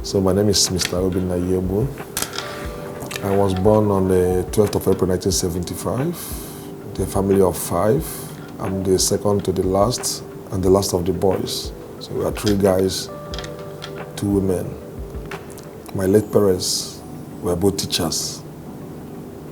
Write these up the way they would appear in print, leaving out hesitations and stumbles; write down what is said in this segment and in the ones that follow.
So my name is Mr. Goldmyne. I was born on the 12th of April 1975, the family of 5. I'm the second to the last and the last of the boys. So we are 3 guys, 2 women. My late parents were both teachers.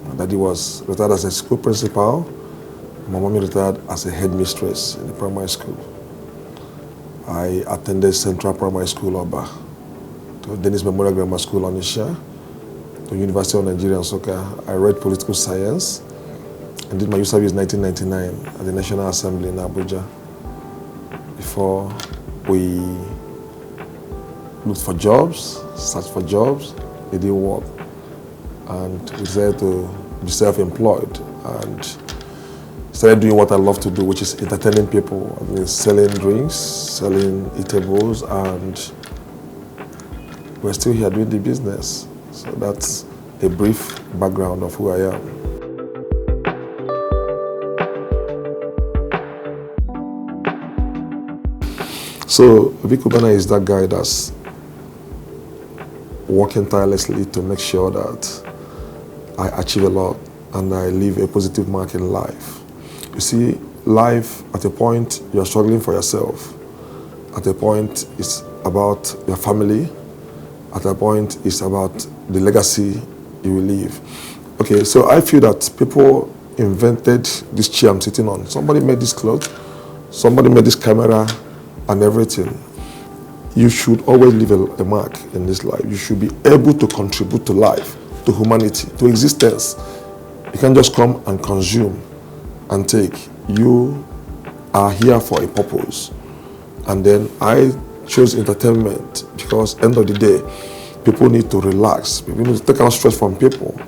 My daddy was retired as a school principal. My mommy retired as a headmistress in the primary school. I attended Central Primary School, Oba, to Dennis Memorial Grammar School, Onisha, to University of Nigerian Soccer. I read political science and did my youth service in 1999 at the National Assembly in Abuja. Before we looked for jobs, searched for jobs, it didn't work. And we decided to be self-employed and started doing what I love to do, which is entertaining people. I mean, selling drinks, selling eatables, and we're still here doing the business. So that's a brief background of who I am. So Cubana is that guy that's working tirelessly to make sure that I achieve a lot and I leave a positive mark in life. You see, life, at a point, you're struggling for yourself. At a point, it's about your family. At a point, it's about the legacy you will leave. Okay, so I feel that people invented this chair I'm sitting on. Somebody made this cloth, somebody made this camera and everything. You should always leave a mark in this life. You should be able to contribute to life, to humanity, to existence. You can't just come and consume and take. You are here for a purpose. And then I chose entertainment because end of the day, people need to relax. People need to take out stress from people.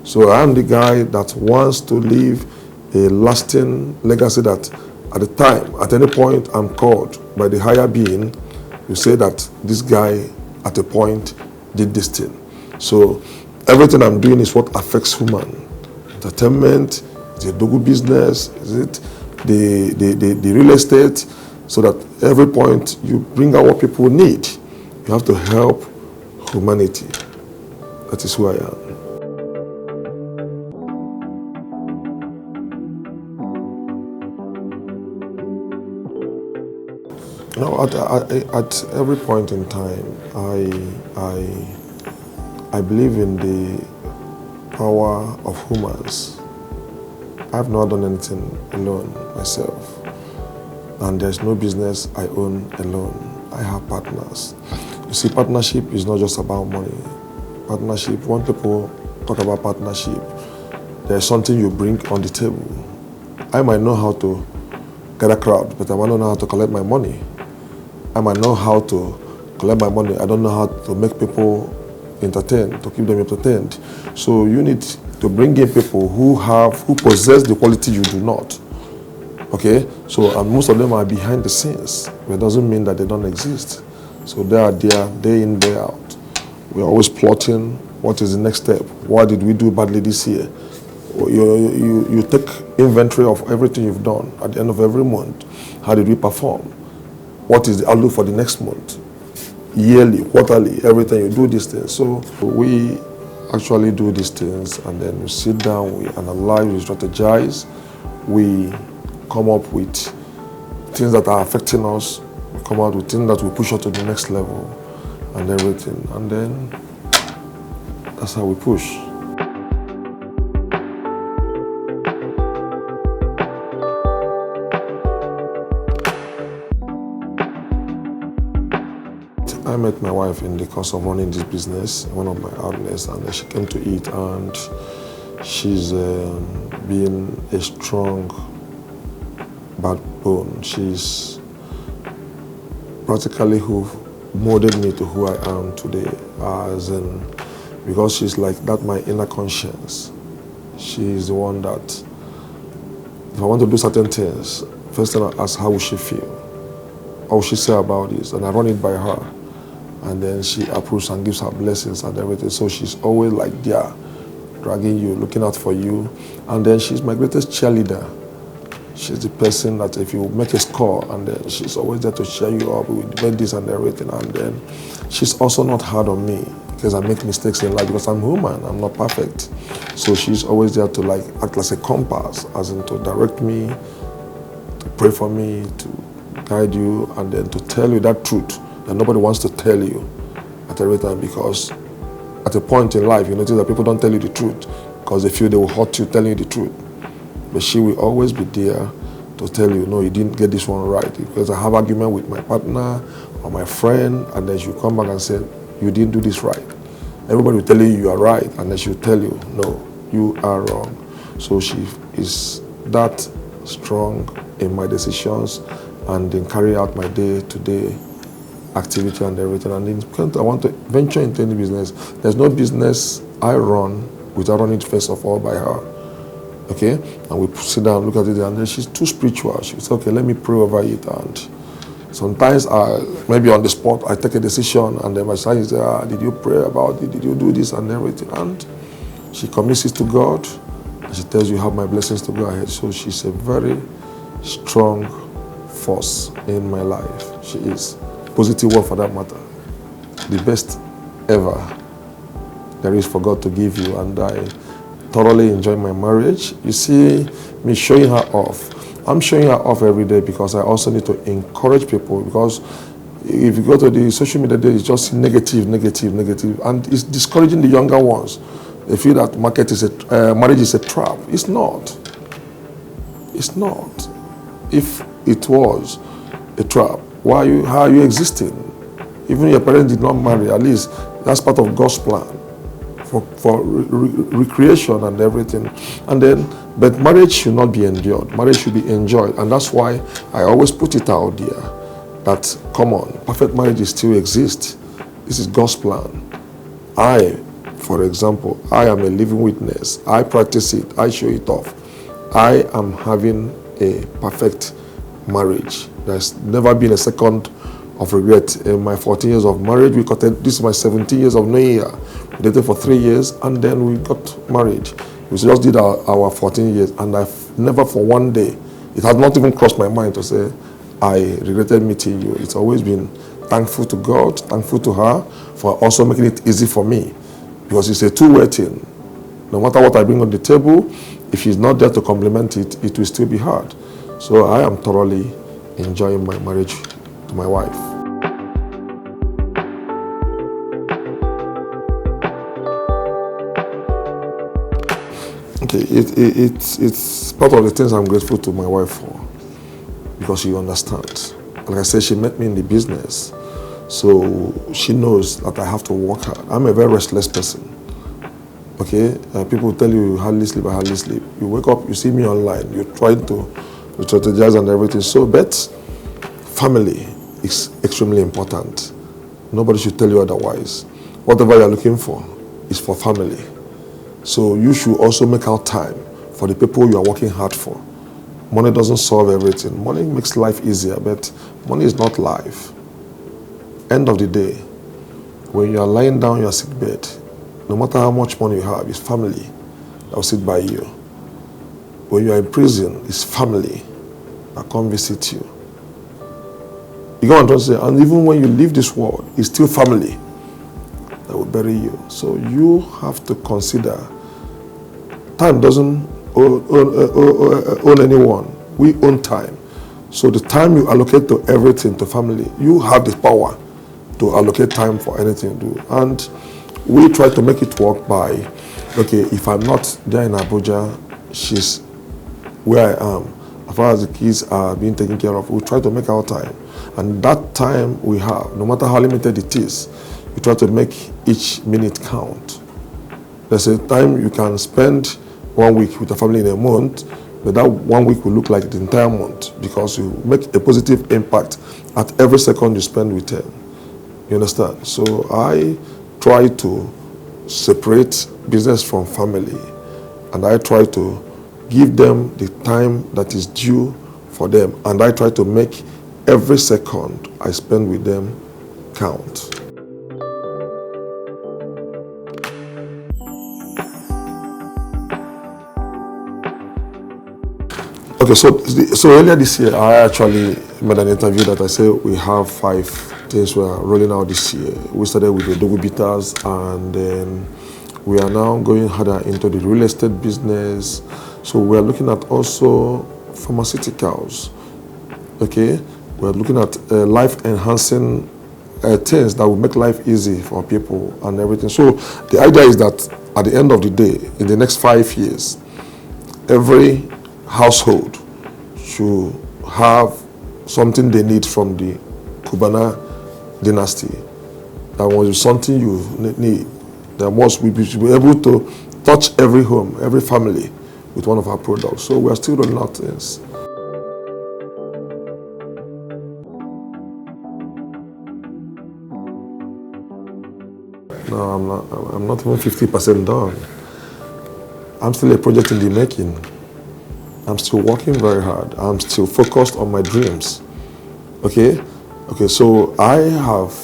So I'm the guy that wants to leave a lasting legacy that at the time, at any point I'm called by the higher being, you say that this guy at a point did this thing. So everything I'm doing is what affects human. Entertainment, is it dogu business, is it the real estate, so that every point you bring out what people need. You have to help humanity. That is who I am. You know, at every point in time, I believe in the power of humans. I've not done anything alone myself. And there's no business I own alone. I have partners. You see, partnership is not just about money. Partnership, when people talk about partnership, there's something you bring on the table. I might know how to get a crowd, but I might not know how to collect my money. I might know how to collect my money. I don't know how to make people entertained, to keep them entertained. So you need to bring in people who possess the quality you do not. Okay? So and most of them are behind the scenes. But it doesn't mean that they don't exist. So they are there, day in, day out. We're always plotting what is the next step. What did we do badly this year? You take inventory of everything you've done at the end of every month. How did we perform? What is the outlook for the next month? Yearly, quarterly, everything, you do these things. So we actually do these things and then we sit down, we analyze, we strategize, we come up with things that are affecting us, we come out with things that will push us to the next level and everything. And then that's how we push. I met my wife in the course of running this business, one of my outlets, and she came to it, and she's been a strong backbone. She's practically who molded me to who I am today, because she's like that, my inner conscience. She's the one that, if I want to do certain things, first thing I ask, how will she feel? How will she say about this? And I run it by her. And then she approves and gives her blessings and everything. So she's always like there, dragging you, looking out for you. And then she's my greatest cheerleader. She's the person that if you make a score, and then she's always there to cheer you up with birthdays and everything. And then she's also not hard on me because I make mistakes in life because I'm human, I'm not perfect. So she's always there to like act like a compass, as in to direct me, to pray for me, to guide you, and then to tell you that truth that nobody wants to tell you at every time, because at a point in life you notice that people don't tell you the truth because they feel they will hurt you telling you the truth. But she will always be there to tell you, no, you didn't get this one right. Because I have argument with my partner or my friend, and then she'll come back and say, you didn't do this right. Everybody will tell you you are right, and then she'll tell you, no, you are wrong. So she is that strong in my decisions and in carry out my day-to-day activity and everything. And I want to venture into any business. There's no business I run without running it first of all by her. Okay, and we sit down, look at it, and then she's too spiritual. She says, okay, let me pray over it. And sometimes maybe on the spot, I take a decision, and then my son is there, did you pray about it? Did you do this and everything? And she commits it to God, and she tells you, have my blessings to go ahead. So she's a very strong force in my life. She is. Positive word for that matter. The best ever there is for God to give you, and I thoroughly enjoy my marriage. You see me showing her off. I'm showing her off every day because I also need to encourage people, because if you go to the social media, it's just negative, negative, negative, and it's discouraging the younger ones. They feel that marriage is a trap. It's not. It's not. If it was a trap, how are you existing? Even your parents did not marry, at least that's part of God's plan for recreation and everything. But marriage should not be endured. Marriage should be enjoyed. And that's why I always put it out there that, come on, perfect marriages still exist. This is God's plan. For example, I am a living witness. I practice it. I show it off. I am having a perfect marriage. There's never been a second of regret. In my 14 years of marriage, this is my 17 years of knowing her. We dated for 3 years, and then we got married. We just did our 14 years, and I've never for one day, it has not even crossed my mind to say, I regretted meeting you. It's always been thankful to God, thankful to her for also making it easy for me, because it's a two-way thing. No matter what I bring on the table, if she's not there to complement it, it will still be hard. So I am thoroughly enjoying my marriage to my wife. Okay, it's part of the things I'm grateful to my wife for, because she understands. Like I said, she met me in the business, so she knows that I have to work hard. I'm a very restless person. Okay, people tell you hardly sleep, I hardly sleep. You wake up, you see me online, you're trying to strategize and everything. So, but family is extremely important. Nobody should tell you otherwise. Whatever you're looking for is for family. So you should also make out time for the people you are working hard for. Money doesn't solve everything. Money makes life easier, but money is not life. End of the day, when you are lying down in your sick bed, no matter how much money you have, it's family that will sit by you. When you are in prison, it's family that come visit you. You go on to say, and even when you leave this world, it's still family that will bury you. So you have to consider, time doesn't own anyone. We own time. So the time you allocate to everything, to family, you have the power to allocate time for anything to do. And we try to make it work by, okay, if I'm not there in Abuja, she's where I am. As far as the kids are being taken care of, we try to make our time. And that time we have, no matter how limited it is, we try to make each minute count. There's a time you can spend 1 week with your family in a month, but that 1 week will look like the entire month, because you make a positive impact at every second you spend with them. You understand? So I try to separate business from family, and I try to give them the time that is due for them, and I try to make every second I spend with them count. Okay, so earlier this year, I actually made an interview that I said we have 5 things we are rolling out this year. We started with the Dogo Bitters, and then we are now going harder into the real estate business. So we are looking at also pharmaceuticals. Okay, we are looking at life-enhancing things that will make life easy for people and everything. So the idea is that at the end of the day, in the next 5 years, every household should have something they need from the Cubana dynasty. That was something you need. That we should be able to touch every home, every family with one of our products. So we are still rolling out things. No, I'm not even 50% done. I'm still a project in the making. I'm still working very hard. I'm still focused on my dreams. Okay, so I have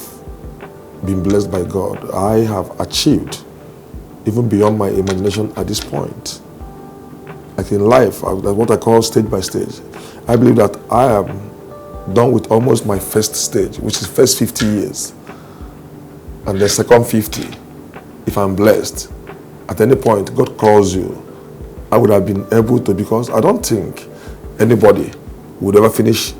been blessed by God. I have achieved even beyond my imagination at this point. Like in life, that's what I call stage by stage. I believe that I am done with almost my first stage, which is first 50 years. And the second 50, if I'm blessed, at any point God calls you, I would have been able to, because I don't think anybody would ever finish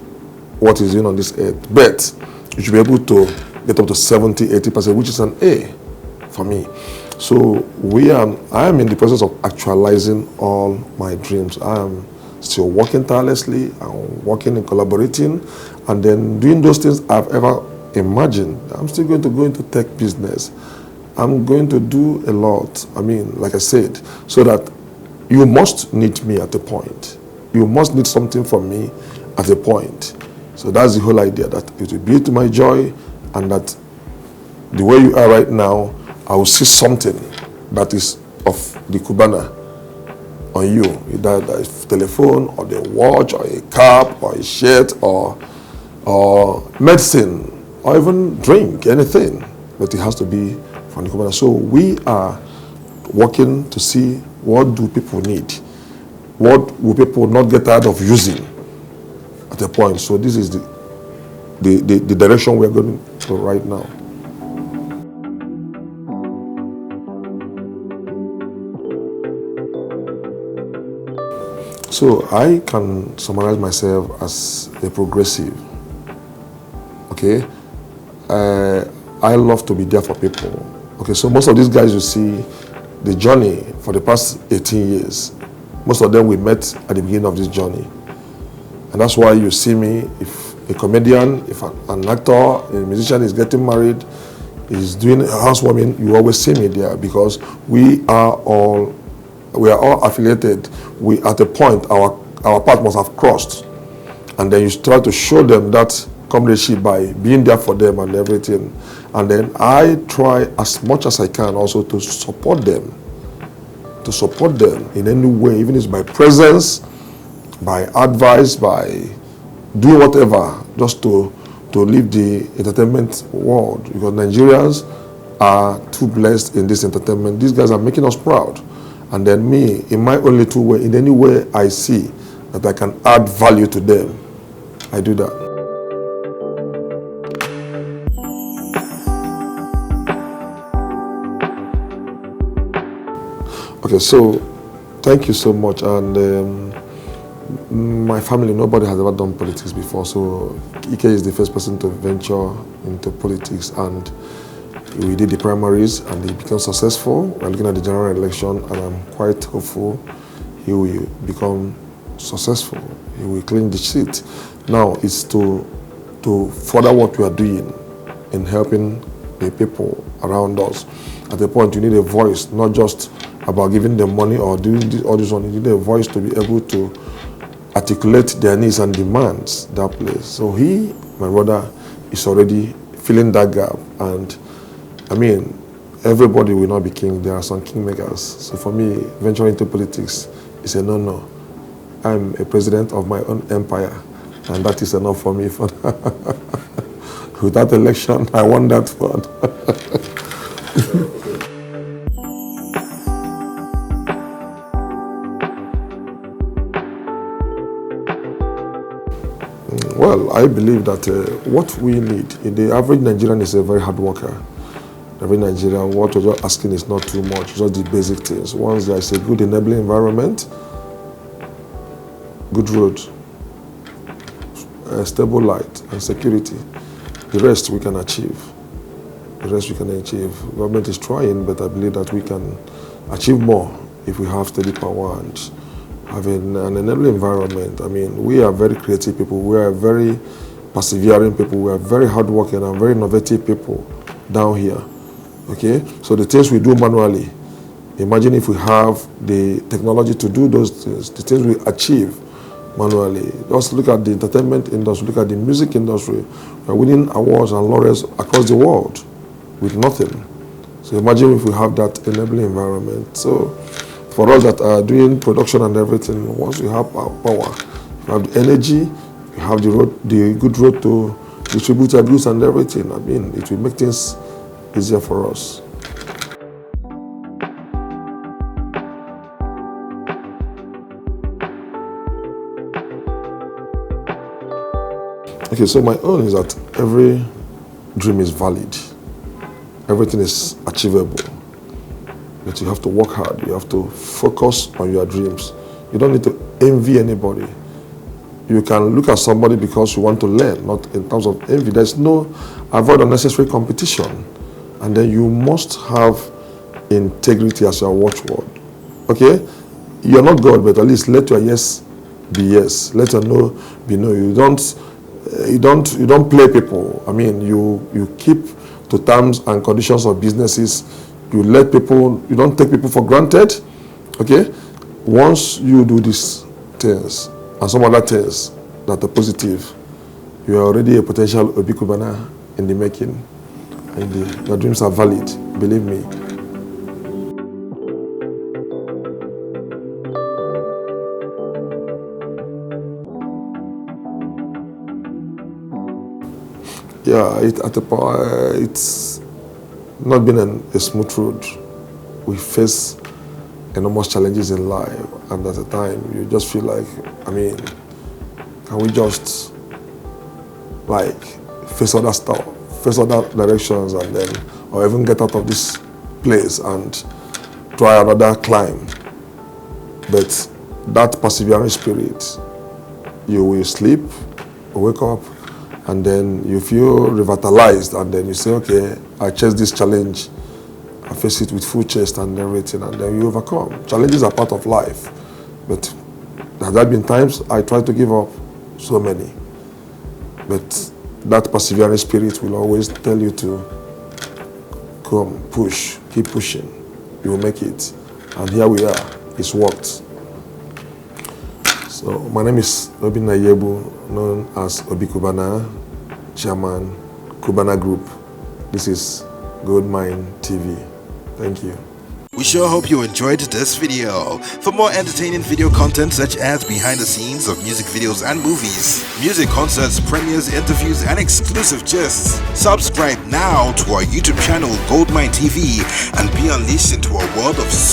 what is doing on this earth. But you should be able to get up to 70, 80%, which is an A for me. So I am in the process of actualizing all my dreams. I am still working tirelessly, I'm working and collaborating, and then doing those things I've ever imagined. I'm still going to go into tech business. I'm going to do a lot. I mean, like I said, so that you must need me at a point. You must need something from me at a point. So that's the whole idea, that it will be to my joy, and that the way you are right now, I will see something that is of the Cubana on you, either a telephone or the watch or a cap or a shirt or medicine or even drink, anything. But it has to be from the Cubana. So we are working to see what do people need, what will people not get tired of using at a point. So this is the direction we're going to right now. So I can summarize myself as a progressive. Okay, I love to be there for people. Okay, so most of these guys you see, the journey for the past 18 years, most of them we met at the beginning of this journey. And that's why you see me, if a comedian, if an actor, a musician is getting married, is doing housewarming, you always see me there, because we are all affiliated. We, at a point, our path must have crossed. And then you try to show them that comradeship by being there for them and everything. And then I try as much as I can also to support them. To support them in any way, even if it's by presence, by advice, by doing whatever, just to leave the entertainment world. Because Nigerians are too blessed in this entertainment. These guys are making us proud. And then me, in my only two way, in any way I see that I can add value to them, I do that. Okay, so thank you so much. And my family, nobody has ever done politics before. So Ike is the first person to venture into politics, and we did the primaries and he became successful. We're looking at the general election, and I'm quite hopeful he will become successful. He will clean the seat. Now it's to further what we are doing in helping the people around us. At the point, you need a voice, not just about giving them money or doing this or this one. You need a voice to be able to articulate their needs and demands that place. So he, my brother, is already filling that gap. And I mean, everybody will not be king. There are some kingmakers. So for me, venturing into politics is a no-no. I'm a president of my own empire, and that is enough for me. Without election, I won that one. Well, I believe that what we need, the average Nigerian is a very hard worker. Every Nigerian, what we're just asking is not too much, just the basic things. Once there is a good enabling environment, good road, stable light and security, the rest we can achieve. The rest we can achieve. Government is trying, but I believe that we can achieve more if we have steady power and having an enabling environment. I mean, we are very creative people. We are very persevering people. We are very hardworking and very innovative people down here. Okay? So the things we do manually, imagine if we have the technology to do those things, the things we achieve manually. Just look at the entertainment industry, look at the music industry. We are winning awards and laurels across the world with nothing. So imagine if we have that enabling environment. So for us that are doing production and everything, once we have our power, we have the energy, we have the road, the good road to distribute our goods and everything. I mean, it will make things easier for us. Okay, so my own is that every dream is valid. Everything is achievable. But you have to work hard. You have to focus on your dreams. You don't need to envy anybody. You can look at somebody because you want to learn, not in terms of envy. There's no, avoid unnecessary competition. And then you must have integrity as your watchword. Okay? You're not God, but at least let your yes be yes. Let your no be no. You don't play people. I mean, you keep to terms and conditions of businesses. You let people, you don't take people for granted. Okay? Once you do these things and some other things that are positive, you are already a potential Cubana in the making. And your dreams are valid, believe me. Yeah, it's not been a smooth road. We face enormous challenges in life, and at the time you just feel like, I mean, can we just like face other stuff, face other directions, and then, or even get out of this place and try another climb? But that persevering spirit, you will sleep, wake up, and then you feel revitalized, and then you say, okay, I chase this challenge, I face it with full chest and everything, and then you overcome. Challenges are part of life, but there have been times I tried to give up, so many. But that persevering spirit will always tell you to come, push, keep pushing. You will make it. And here we are, it's worked. So my name is Goldmyne, known as Cubana, Chairman, Cubana Group. This is GoldmyneTV. Thank you. We sure hope you enjoyed this video. For more entertaining video content such as behind the scenes of music videos and movies, music concerts, premieres, interviews, and exclusive gists, subscribe now to our YouTube channel GoldmyneTV and be unleashed into a world of